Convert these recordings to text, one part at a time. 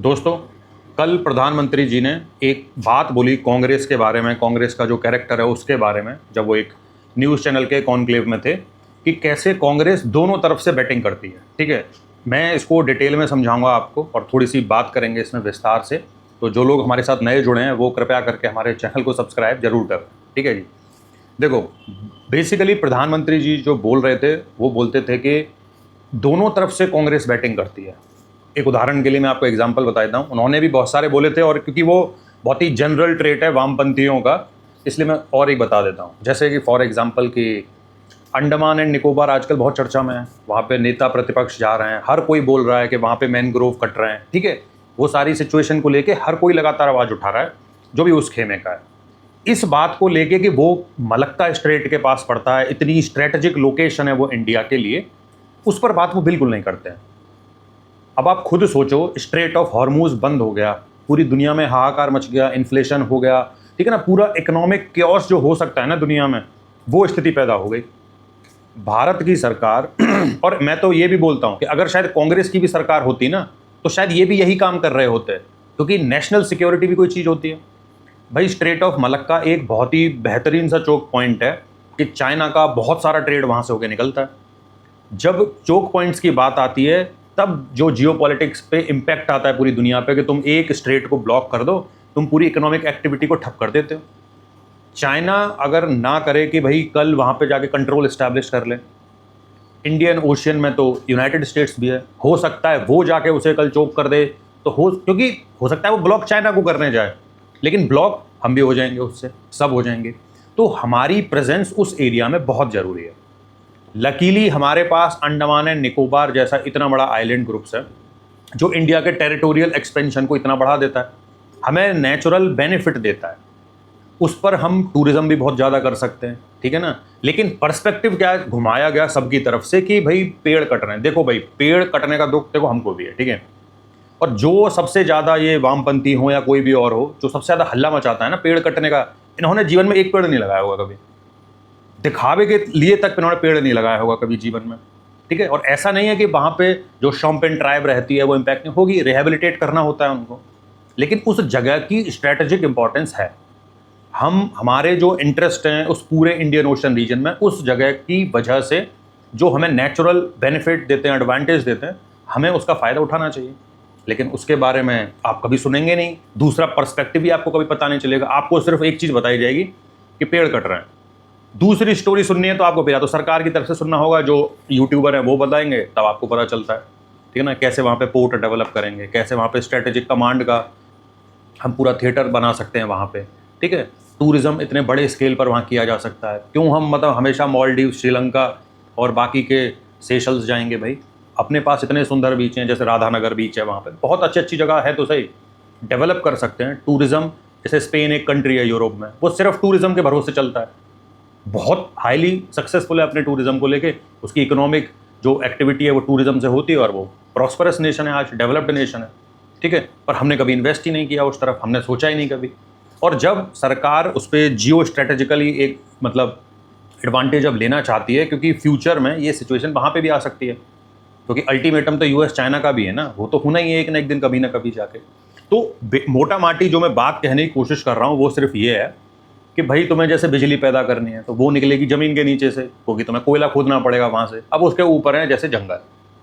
दोस्तों, कल प्रधानमंत्री जी ने एक बात बोली कांग्रेस के बारे में, कांग्रेस का जो कैरेक्टर है उसके बारे में, जब वो एक न्यूज़ चैनल के कॉन्क्लेव में थे, कि कैसे कांग्रेस दोनों तरफ से बैटिंग करती है। ठीक है, मैं इसको डिटेल में समझाऊंगा आपको और थोड़ी सी बात करेंगे इसमें विस्तार से। तो जो लोग हमारे साथ नए जुड़े हैं वो कृपया करके हमारे चैनल को सब्सक्राइब जरूर करें। ठीक है जी। देखो, बेसिकली प्रधानमंत्री जी जो बोल रहे थे वो बोलते थे कि दोनों तरफ से कांग्रेस बैटिंग करती है। एक उदाहरण के लिए मैं आपको एग्जांपल बता देता हूँ। उन्होंने भी बहुत सारे बोले थे और क्योंकि वो बहुत ही जनरल ट्रेट है वामपंथियों का, इसलिए मैं और एक बता देता हूँ। जैसे कि फॉर एग्जांपल कि अंडमान एंड निकोबार आजकल बहुत चर्चा में है, वहाँ पे नेता प्रतिपक्ष जा रहे हैं, हर कोई बोल रहा है कि वहाँ पे मैनग्रोव कट रहे हैं। ठीक है, वो सारी सिचुएशन को लेके हर कोई लगातार आवाज़ उठा रहा है, जो भी उस खेमे का है। इस बात को लेके कि वो मलक्का स्ट्रेट के पास पड़ता है, इतनी स्ट्रेटेजिक लोकेशन है वो इंडिया के लिए, उस पर बात वो बिल्कुल नहीं करते हैं। अब आप खुद सोचो, स्ट्रेट ऑफ हॉर्मूज बंद हो गया, पूरी दुनिया में हाहाकार मच गया, इन्फ्लेशन हो गया, ठीक है ना, पूरा इकोनॉमिक क्योस जो हो सकता है ना दुनिया में, वो स्थिति पैदा हो गई। भारत की सरकार और मैं तो ये भी बोलता हूं कि अगर शायद कांग्रेस की भी सरकार होती ना, तो शायद ये भी यही काम कर रहे होते, क्योंकि नेशनल सिक्योरिटी भी कोई चीज़ होती है भाई। स्ट्रेट ऑफ मलक्का एक बहुत ही बेहतरीन सा चोक पॉइंट है कि चाइना का बहुत सारा ट्रेड वहाँ से होकर निकलता है। जब चोक पॉइंट्स की बात आती है तब जो जियोपॉलिटिक्स पे इम्पैक्ट आता है पूरी दुनिया पे कि तुम एक स्ट्रेट को ब्लॉक कर दो, तुम पूरी इकोनॉमिक एक्टिविटी को ठप कर देते हो। चाइना अगर ना करे कि भाई कल वहाँ पे जाके कंट्रोल इस्टेब्लिश कर ले, इंडियन ओशियन में तो यूनाइटेड स्टेट्स भी है, हो सकता है वो जाके उसे कल चोक कर दे, तो क्योंकि हो सकता है वो ब्लॉक चाइना को करने जाए, लेकिन ब्लॉक हम भी हो जाएंगे, उससे सब हो जाएंगे। तो हमारी प्रेजेंस उस एरिया में बहुत ज़रूरी है। लकीली हमारे पास अंडमान एंड निकोबार जैसा इतना बड़ा आइलैंड ग्रुप्स है जो इंडिया के टेरिटोरियल एक्सपेंशन को इतना बढ़ा देता है, हमें नेचुरल बेनिफिट देता है, उस पर हम टूरिज्म भी बहुत ज़्यादा कर सकते हैं। ठीक है ना, लेकिन पर्सपेक्टिव क्या घुमाया गया सबकी तरफ से कि भाई पेड़ कट रहे हैं। देखो भाई, पेड़ कटने का दुख देखो हमको भी है, ठीक है, और जो सबसे ज़्यादा ये वामपंथी हो या कोई भी और हो, जो सबसे ज़्यादा हल्ला मचाता है ना पेड़ कटने का, इन्होंने जीवन में एक पेड़ नहीं लगाया होगा कभी, दिखावे के लिए तक इन्होंने पेड़ नहीं लगाया होगा कभी जीवन में। ठीक है, और ऐसा नहीं है कि वहाँ पे जो शॉम्पेन ट्राइब रहती है वो इम्पैक्ट नहीं होगी, रिहेबिलिटेट करना होता है उनको, लेकिन उस जगह की स्ट्रेटेजिक इंपॉर्टेंस है। हमारे जो इंटरेस्ट हैं उस पूरे इंडियन ओशन रीजन में, उस जगह की वजह से जो हमें नेचुरल बेनिफिट देते हैं, एडवांटेज देते हैं, हमें उसका फ़ायदा उठाना चाहिए। लेकिन उसके बारे में आप कभी सुनेंगे नहीं, दूसरा पर्सपेक्टिव भी आपको कभी पता नहीं चलेगा। आपको सिर्फ एक चीज़ बताई जाएगी कि पेड़ कट रहे हैं, दूसरी स्टोरी सुननी है तो आपको फिर या तो सरकार की तरफ से सुनना होगा, जो यूट्यूबर हैं वो बताएंगे, तब आपको पता चलता है। ठीक है ना, कैसे वहाँ पे पोर्ट डेवलप करेंगे, कैसे वहाँ पे स्ट्रेटेजिक कमांड का हम पूरा थिएटर बना सकते हैं वहाँ पे। ठीक है, टूरिज़्म इतने बड़े स्केल पर वहाँ किया जा सकता है। क्यों हम मतलब हमेशा मालदीव, श्रीलंका और बाकी के सेशल्स जाएंगे भाई? अपने पास इतने सुंदर बीच हैं, जैसे राधानगर बीच है, वहाँ पे बहुत अच्छी अच्छी जगह है, तो सही डेवलप कर सकते हैं टूरिज़्म। जैसे स्पेन एक कंट्री है यूरोप में, वो सिर्फ टूरिज़्म के भरोसे चलता है, बहुत हाईली सक्सेसफुल है अपने टूरिज़्म को लेके, उसकी इकोनॉमिक जो एक्टिविटी है वो टूरिज़्म से होती है और वो प्रॉस्परस नेशन है, आज डेवलप्ड नेशन है। ठीक है, पर हमने कभी इन्वेस्ट ही नहीं किया उस तरफ, हमने सोचा ही नहीं कभी। और जब सरकार उस पर जियो स्ट्रेटेजिकली एक मतलब एडवांटेज अब लेना चाहती है, क्योंकि फ्यूचर में ये सिचुएशन वहाँ पे भी आ सकती है, क्योंकि अल्टीमेटम तो यूएस चाइना का भी है ना, वो तो होना ही है एक दिन कभी ना कभी जाके। तो मोटा माटी जो मैं बात कहने की कोशिश कर रहा हूँ वो सिर्फ ये है कि भाई तुम्हें जैसे बिजली पैदा करनी है तो वो निकलेगी ज़मीन के नीचे से, क्योंकि तुम्हें कोयला खोदना पड़ेगा वहाँ से। अब उसके ऊपर है जैसे जंगल,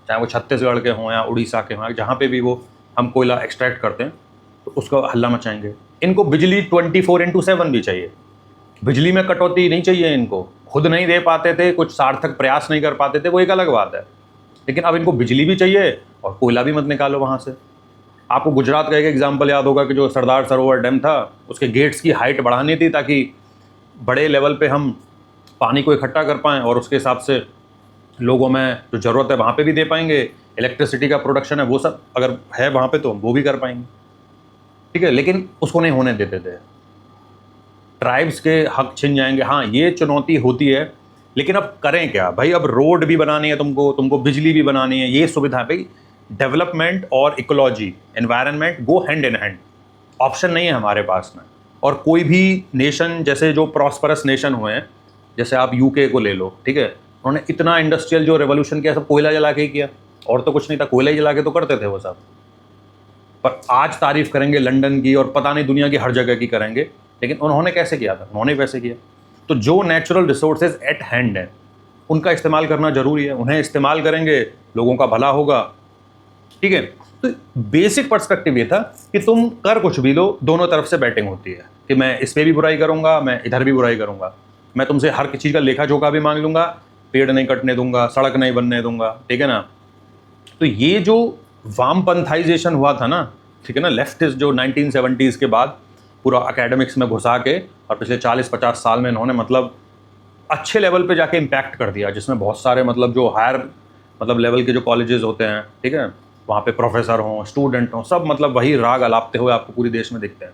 चाहे वो छत्तीसगढ़ के हों या उड़ीसा के हों, जहाँ पे भी वो हम कोयला एक्सट्रैक्ट करते हैं, तो उसको हल्ला मचाएंगे। इनको बिजली 24/7 भी चाहिए, बिजली में कटौती नहीं चाहिए इनको। खुद नहीं दे पाते थे, कुछ सार्थक प्रयास नहीं कर पाते थे, वो एक अलग बात है, लेकिन अब इनको बिजली भी चाहिए और कोयला भी मत निकालो वहाँ से। आपको गुजरात का एक एग्जाम्पल याद होगा कि जो सरदार सरोवर डैम था, उसके गेट्स की हाइट बढ़ानी थी ताकि बड़े लेवल पे हम पानी को इकट्ठा कर पाएँ और उसके हिसाब से लोगों में जो ज़रूरत है वहाँ पे भी दे पाएंगे, इलेक्ट्रिसिटी का प्रोडक्शन है वो सब अगर है वहाँ पे तो वो भी कर पाएंगे। ठीक है, लेकिन उसको नहीं होने देते थे, ट्राइब्स के हक छिन जाएंगे। हाँ, ये चुनौती होती है, लेकिन अब करें क्या भाई? अब रोड भी बनानी है तुमको बिजली भी बनानी है, ये सुविधा भाई। डेवलपमेंट और ecology, environment go hand in hand, option नहीं है हमारे पास में। और कोई भी नेशन, जैसे जो प्रॉस्परस नेशन हुए हैं, जैसे आप यूके को ले लो, ठीक है, उन्होंने इतना इंडस्ट्रियल जो रेवोल्यूशन किया सब कोयला जला के ही किया, और तो कुछ नहीं था, कोयला ही जला के तो करते थे वो सब। पर आज तारीफ करेंगे लंदन की और पता नहीं दुनिया की हर जगह की करेंगे, लेकिन उन्होंने कैसे किया था? उन्होंने वैसे किया। तो जो नेचुरल रिसोर्सेज एट हैंड हैं उनका इस्तेमाल करना जरूरी है, उन्हें इस्तेमाल करेंगे लोगों का भला होगा। ठीक है, तो बेसिक पर्सपेक्टिव ये था कि तुम कर कुछ भी लो, दोनों तरफ से बैटिंग होती है कि मैं इस पे भी बुराई करूंगा, मैं इधर भी बुराई करूंगा, मैं तुमसे हर चीज़ का लेखा जोखा भी मांग लूंगा, पेड़ नहीं कटने दूंगा, सड़क नहीं बनने दूंगा। ठीक है ना? तो ये जो वामपंथाइजेशन हुआ था ना, ठीक है ना, लेफ्टिस्ट जो 1970s के बाद पूरा एकेडमिक्स में घुसा के और पिछले 40-50 साल में इन्होंने मतलब अच्छे लेवल पे जाके इम्पैक्ट कर दिया, जिसमें बहुत सारे मतलब जो हायर मतलब लेवल के जो कॉलेजेस होते हैं, ठीक है, वहाँ पे प्रोफेसर हों, स्टूडेंट हों, सब मतलब वही राग अलापते हुए आपको पूरे देश में दिखते हैं।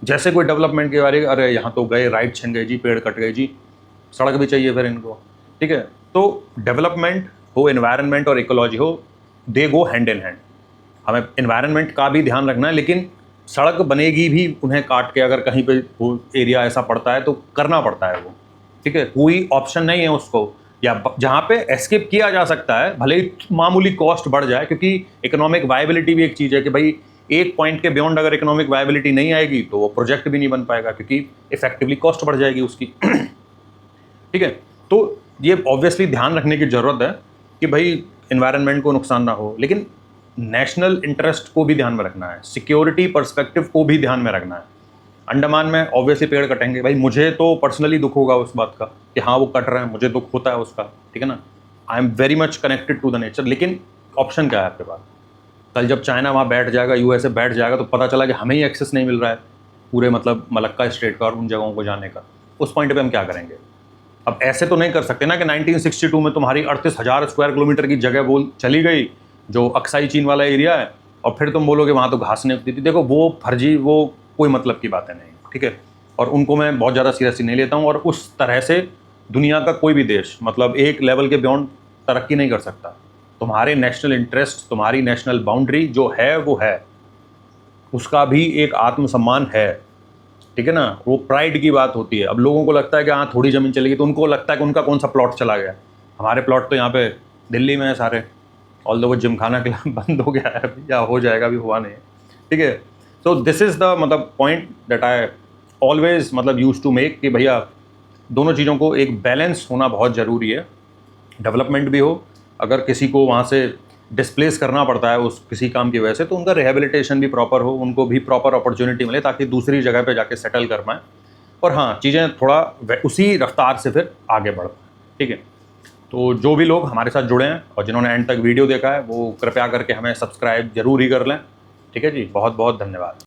जैसे कोई डेवलपमेंट के बारे, अरे यहाँ तो गए, राइट छिन गए जी, पेड़ कट गए जी, सड़क भी चाहिए फिर इनको। ठीक है, तो डेवलपमेंट हो, एनवायरनमेंट और इकोलॉजी हो, दे गो हैंड इन हैंड। हमें एनवायरनमेंट का भी ध्यान रखना है, लेकिन सड़क बनेगी भी उन्हें काट के, अगर कहीं पे वो एरिया ऐसा पड़ता है तो करना पड़ता है वो। ठीक है, कोई ऑप्शन नहीं है उसको, या जहाँ पे एस्केप किया जा सकता है भले ही मामूली कॉस्ट बढ़ जाए, क्योंकि इकोनॉमिक वायबिलिटी भी एक चीज़ है कि भाई एक पॉइंट के बियॉन्ड अगर इकोनॉमिक वायबिलिटी नहीं आएगी तो वो प्रोजेक्ट भी नहीं बन पाएगा, क्योंकि इफेक्टिवली कॉस्ट बढ़ जाएगी उसकी। ठीक है, तो ये ऑब्वियसली ध्यान रखने की ज़रूरत है कि भाई इन्वायरमेंट को नुकसान ना हो, लेकिन नेशनल इंटरेस्ट को भी ध्यान में रखना है, सिक्योरिटी पर्सपेक्टिव को भी ध्यान में रखना है। अंडमान में ऑब्वियसली पेड़ कटेंगे, भाई मुझे तो पर्सनली दुख होगा उस बात का कि हाँ वो कट रहे हैं, मुझे दुख होता है उसका। ठीक है ना, I am very much connected to the nature, लेकिन ऑप्शन क्या है आपके पास? कल जब चाइना वहाँ बैठ जाएगा, यूएसए बैठ जाएगा, तो पता चला कि हमें ही एक्सेस नहीं मिल रहा है पूरे मतलब मलक्का स्टेट का और उन जगहों को जाने का, उस पॉइंट पे हम क्या करेंगे? अब ऐसे तो नहीं कर सकते ना कि 1962 में तुम्हारी 38,000 स्क्वायर किलोमीटर की जगह बोल चली गई जो अक्साई चीन वाला एरिया है, और फिर तुम बोलोगे वहाँ तो घास नहीं उगती थी। देखो वो फर्जी, वो कोई मतलब की बातें नहीं। ठीक है, और उनको मैं बहुत ज़्यादा सीरियसली नहीं लेता हूँ, और उस तरह से दुनिया का कोई भी देश मतलब एक लेवल के बियॉन्ड तरक्की नहीं कर सकता। तुम्हारे नेशनल इंटरेस्ट, तुम्हारी नेशनल बाउंड्री जो है वो है, उसका भी एक आत्मसम्मान है। ठीक है ना, वो प्राइड की बात होती है। अब लोगों को लगता है कि हाँ थोड़ी ज़मीन चलेगी तो उनको लगता है कि उनका कौन सा प्लॉट चला गया। हमारे प्लॉट तो यहाँ पे दिल्ली में है सारे, ऑल्दो वो जिमखाना के बंद हो गया है या हो जाएगा, भी हुआ नहीं है। ठीक है, सो दिस इज़ द मतलब पॉइंट दैट आई ऑलवेज मतलब यूज टू मेक कि भैया दोनों चीज़ों को एक बैलेंस होना बहुत ज़रूरी है। डेवलपमेंट भी हो, अगर किसी को वहाँ से डिस्प्लेस करना पड़ता है उस किसी काम की वजह से, तो उनका रिहेबिलिटेशन भी प्रॉपर हो, उनको भी प्रॉपर अपॉर्चुनिटी मिले ताकि दूसरी जगह पे जाके सेटल कर पाएँ, और हाँ चीज़ें थोड़ा उसी रफ्तार से फिर आगे बढ़ पाएँ। ठीक है, तो जो भी लोग हमारे साथ जुड़े हैं और जिन्होंने एंड तक वीडियो देखा है वो कृपया करके हमें सब्सक्राइब जरूर ही कर लें। ठीक है जी, बहुत बहुत धन्यवाद।